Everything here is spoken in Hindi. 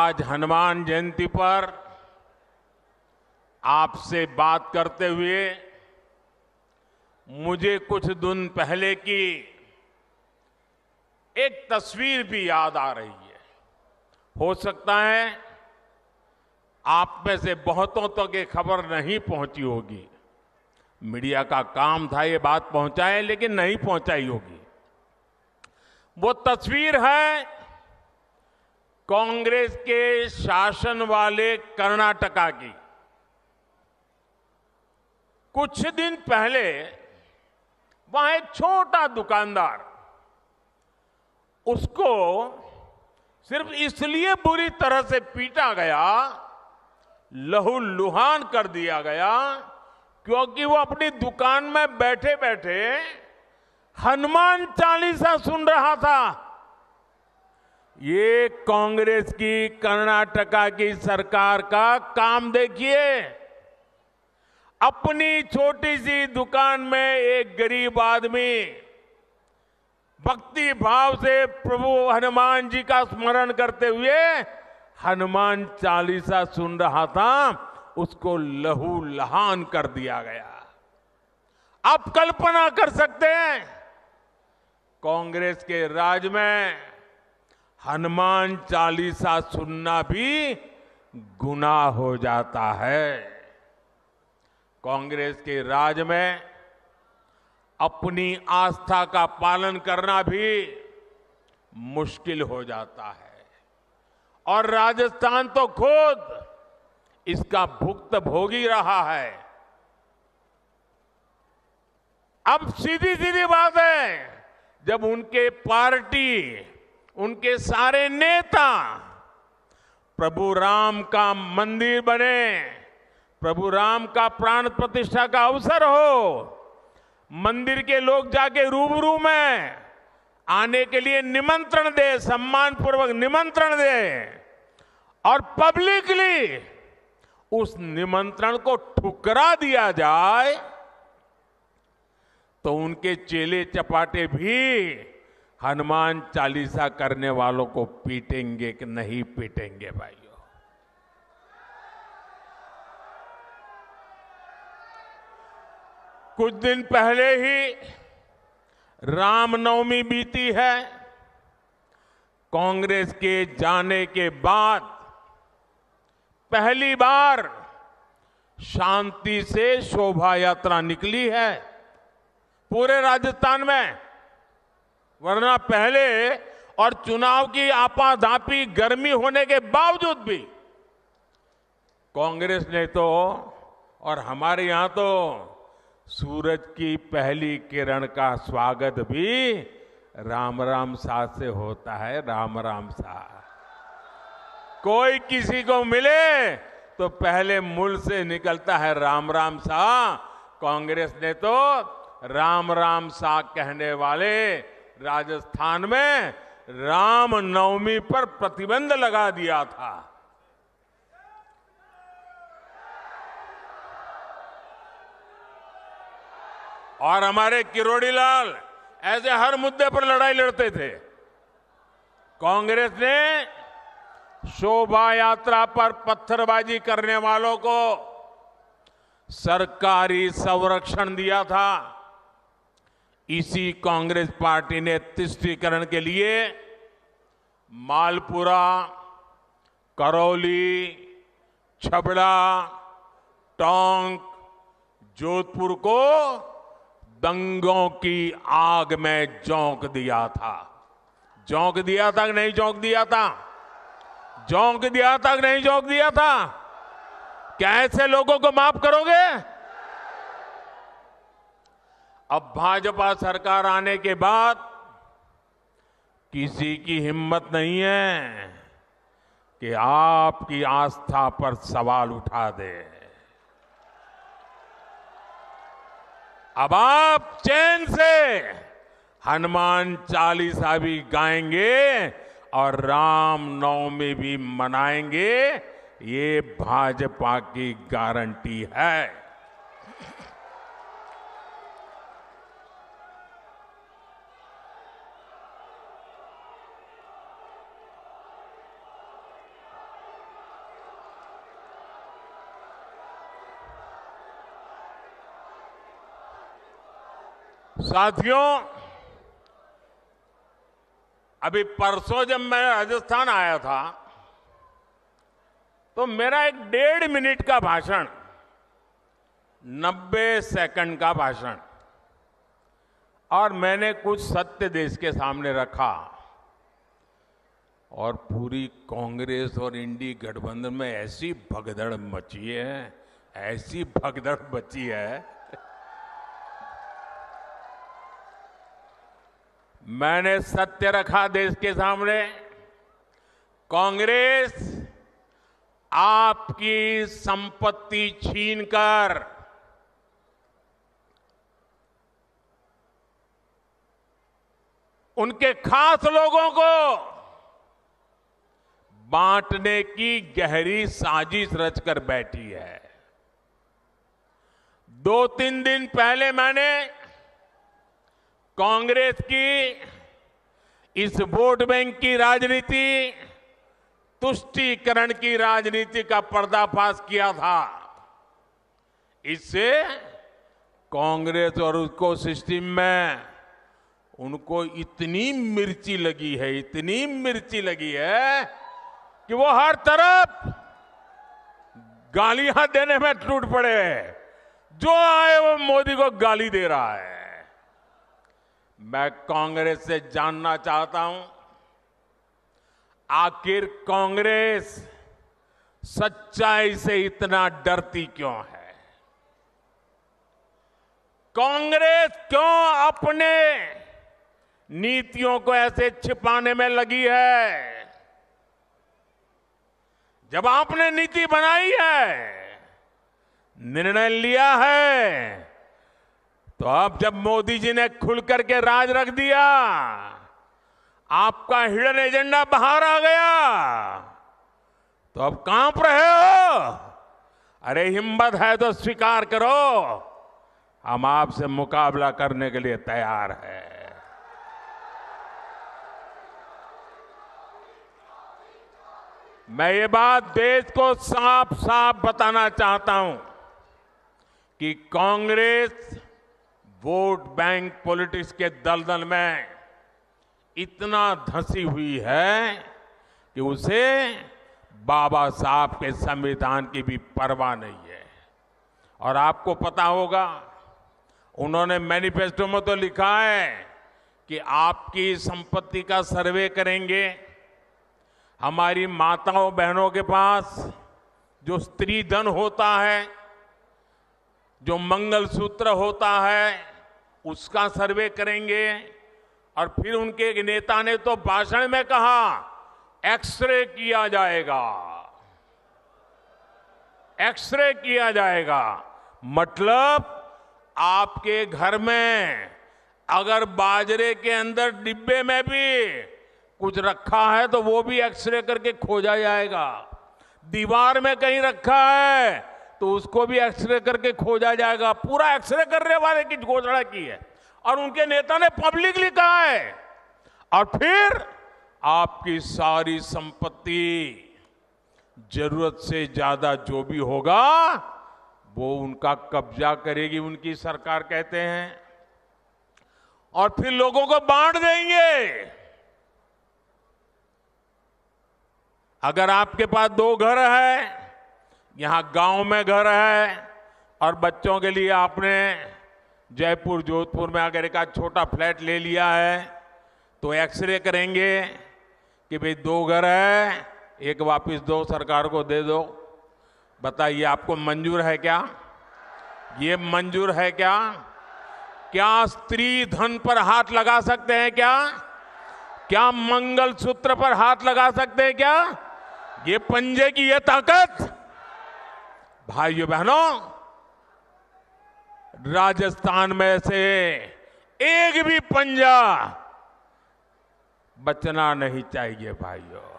आज हनुमान जयंती पर आपसे बात करते हुए मुझे कुछ दिन पहले की एक तस्वीर भी याद आ रही है। हो सकता है आप में से बहुतों तक ये खबर नहीं पहुंची होगी। मीडिया का काम था ये बात पहुंचाए, लेकिन नहीं पहुंचाई होगी। वो तस्वीर है कांग्रेस के शासन वाले कर्नाटका की। कुछ दिन पहले वहां एक छोटा दुकानदार, उसको सिर्फ इसलिए बुरी तरह से पीटा गया, लहूलुहान कर दिया गया, क्योंकि वो अपनी दुकान में बैठे बैठे हनुमान चालीसा सुन रहा था। ये कांग्रेस की कर्नाटका की सरकार का काम देखिए। अपनी छोटी सी दुकान में एक गरीब आदमी भक्ति भाव से प्रभु हनुमान जी का स्मरण करते हुए हनुमान चालीसा सुन रहा था, उसको लहूलुहान कर दिया गया। आप कल्पना कर सकते हैं, कांग्रेस के राज में हनुमान चालीसा सुनना भी गुनाह हो जाता है। कांग्रेस के राज में अपनी आस्था का पालन करना भी मुश्किल हो जाता है, और राजस्थान तो खुद इसका भुक्तभोगी रहा है। अब सीधी सीधी बात है, जब उनके पार्टी, उनके सारे नेता प्रभु राम का मंदिर बने, प्रभु राम का प्राण प्रतिष्ठा का अवसर हो, मंदिर के लोग जाके रूबरू में आने के लिए निमंत्रण दे, सम्मान पूर्वक निमंत्रण दे, और पब्लिकली उस निमंत्रण को ठुकरा दिया जाए, तो उनके चेले चपाटे भी हनुमान चालीसा करने वालों को पीटेंगे कि नहीं पीटेंगे भाइयों? कुछ दिन पहले ही रामनवमी बीती है। कांग्रेस के जाने के बाद पहली बार शांति से शोभा यात्रा निकली है पूरे राजस्थान में। वरना पहले और चुनाव की आपाधापी गर्मी होने के बावजूद भी कांग्रेस ने तो, और हमारे यहां तो सूरज की पहली किरण का स्वागत भी राम राम सा से होता है। राम राम सा, कोई किसी को मिले तो पहले मुंह से निकलता है राम राम सा। कांग्रेस ने तो राम राम सा कहने वाले राजस्थान में राम नवमी पर प्रतिबंध लगा दिया था। और हमारे किरोड़ी लाल ऐसे हर मुद्दे पर लड़ाई लड़ते थे। कांग्रेस ने शोभा यात्रा पर पत्थरबाजी करने वालों को सरकारी संरक्षण दिया था। इसी कांग्रेस पार्टी ने तुष्टीकरण के लिए मालपुरा, करौली, छबड़ा, टोंक, जोधपुर को दंगों की आग में झोंक दिया था। झोंक दिया था कि नहीं झोंक दिया था? झोंक दिया था कि नहीं झोंक दिया था? क्या ऐसे लोगों को माफ करोगे? अब भाजपा सरकार आने के बाद किसी की हिम्मत नहीं है कि आपकी आस्था पर सवाल उठा दे। अब आप चैन से हनुमान चालीसा भी गाएंगे और राम नवमी भी मनाएंगे, ये भाजपा की गारंटी है। साथियों, अभी परसों जब मैं राजस्थान आया था तो मेरा एक 1.5 मिनट का भाषण, 90 सेकंड का भाषण, और मैंने कुछ सत्य देश के सामने रखा और पूरी कांग्रेस और इंडी गठबंधन में ऐसी भगदड़ मची है, ऐसी भगदड़ मची है। मैंने सत्य रखा देश के सामने। कांग्रेस आपकी संपत्ति छीनकर उनके खास लोगों को बांटने की गहरी साजिश रचकर बैठी है। 2-3 दिन पहले मैंने कांग्रेस की इस वोट बैंक की राजनीति, तुष्टीकरण की राजनीति का पर्दाफाश किया था। इससे कांग्रेस और उसको सिस्टम में उनको इतनी मिर्ची लगी है, इतनी मिर्ची लगी है कि वो हर तरफ गालियां देने में टूट पड़े हैं। जो आए वो मोदी को गाली दे रहा है। मैं कांग्रेस से जानना चाहता हूं, आखिर कांग्रेस सच्चाई से इतना डरती क्यों है? कांग्रेस क्यों अपने नीतियों को ऐसे छिपाने में लगी है? जब आपने नीति बनाई है, निर्णय लिया है, तो अब जब मोदी जी ने खुल करके राज रख दिया, आपका हिडन एजेंडा बाहर आ गया, तो अब कांप रहे हो? अरे हिम्मत है तो स्वीकार करो, हम आपसे मुकाबला करने के लिए तैयार हैं। मैं ये बात देश को साफ साफ बताना चाहता हूं कि कांग्रेस वोट बैंक पॉलिटिक्स के दलदल में इतना धंसी हुई है कि उसे बाबा साहब के संविधान की भी परवाह नहीं है। और आपको पता होगा, उन्होंने मैनिफेस्टो में तो लिखा है कि आपकी संपत्ति का सर्वे करेंगे। हमारी माताओं बहनों के पास जो स्त्री धन होता है, जो मंगलसूत्र होता है, उसका सर्वे करेंगे। और फिर उनके नेता ने तो भाषण में कहा, एक्सरे किया जाएगा, एक्सरे किया जाएगा। मतलब आपके घर में अगर बाजरे के अंदर डिब्बे में भी कुछ रखा है तो वो भी एक्सरे करके खोजा जाएगा। दीवार में कहीं रखा है तो उसको भी एक्सरे करके खोजा जाएगा। पूरा एक्सरे करने वाले की घोषणा की है और उनके नेता ने पब्लिकली कहा है। और फिर आपकी सारी संपत्ति, जरूरत से ज्यादा जो भी होगा वो उनका कब्जा करेगी उनकी सरकार, कहते हैं, और फिर लोगों को बांट देंगे। अगर आपके पास 2 घर है, यहां गांव में घर है, और बच्चों के लिए आपने जयपुर जोधपुर में अगर एक छोटा फ्लैट ले लिया है, तो एक्सरे करेंगे कि भाई 2 घर है, एक वापस दो, सरकार को दे दो। बताइए, आपको मंजूर है क्या? ये मंजूर है क्या? क्या स्त्री धन पर हाथ लगा सकते हैं क्या? क्या मंगलसूत्र पर हाथ लगा सकते हैं क्या? ये पंजे की ये ताकत, भाइयों बहनों, राजस्थान में से एक भी पंजा बचना नहीं चाहिए भाइयों।